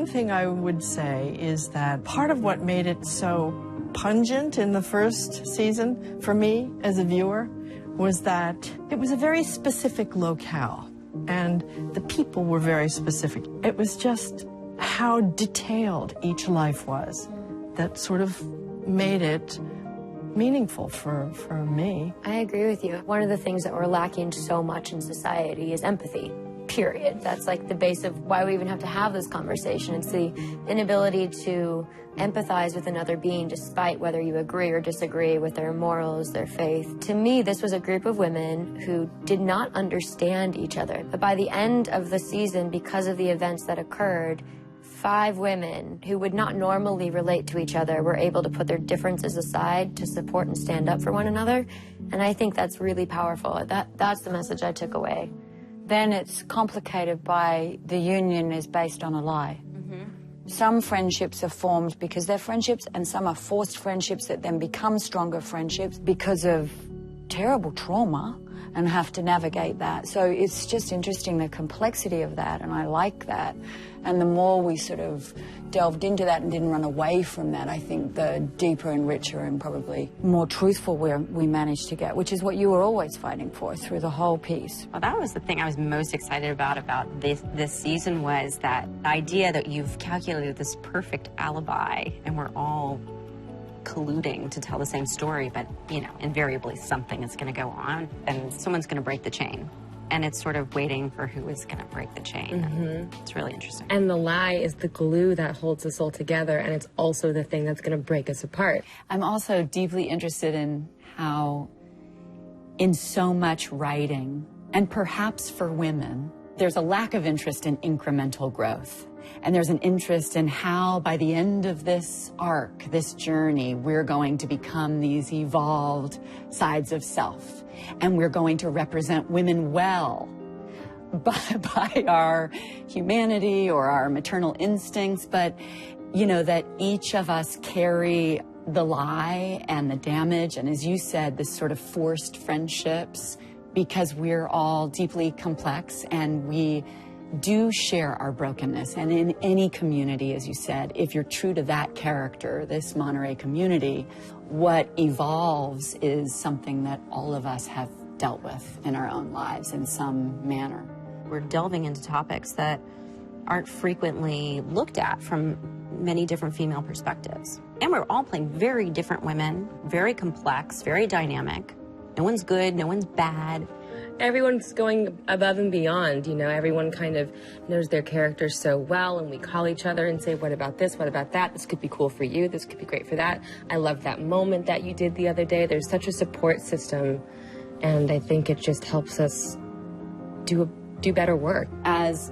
one thing I would say is that part of what made it so pungent in the first season for me as a viewer was that it was a very specific locale, and the people were very specific. It was just how detailed each life was that sort of made it meaningful for me. I agree with you. One of the things that we're lacking so much in society is empathy, period. That's like the base of why we even have to have this conversation. It's the inability to empathize with another being despite whether you agree or disagree with their morals, their faith. To me, this was a group of women who did not understand each other. But by the end of the season, because of the events that occurred, 5 women who would not normally relate to each other were able to put their differences aside to support and stand up for one another. And I think that's really powerful. That's the message I took away. Then it's complicated by the union is based on a lie. Some friendships are formed because they're friendships, and some are forced friendships that then become stronger friendships because of terrible trauma and have to navigate that. So it's just interesting, the complexity of that, and I like that. And the more we sort of delved into that and didn't run away from that, I think the deeper and richer and probably more truthful we managed to get, which is what you were always fighting for through the whole piece. Well, that was the thing I was most excited about this season, was that idea that you've calculated this perfect alibi and we're all colluding to tell the same story, but, you know, invariably something is going to go on and someone's going to break the chain. And it's sort of waiting for who is going to break the chain. It's really interesting. And the lie is the glue that holds us all together, and it's also the thing that's going to break us apart. I'm also deeply interested in how, in so much writing, and perhaps for women, there's a lack of interest in incremental growth. And there's an interest in how, by the end of this arc, this journey, we're going to become these evolved sides of self. And we're going to represent women well by our humanity or our maternal instincts. But, you know, that each of us carry the lie and the damage, and as you said, this sort of forced friendships, because we're all deeply complex and we do share our brokenness. And in any community, as you said, if you're true to that character, this Monterey community, what evolves is something that all of us have dealt with in our own lives in some manner. We're delving into topics that aren't frequently looked at from many different female perspectives. And we're all playing very different women, very complex, very dynamic. No one's good, no one's bad. Everyone's going above and beyond, you know, everyone kind of knows their characters so well, and we call each other and say, what about this, what about that? This could be cool for you, this could be great for that. I love that moment that you did the other day. There's such a support system, and I think it just helps us do better work. As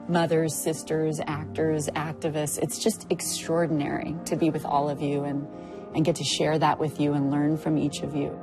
mothers, sisters, actors, activists, it's just extraordinary to be with all of you and get to share that with you and learn from each of you.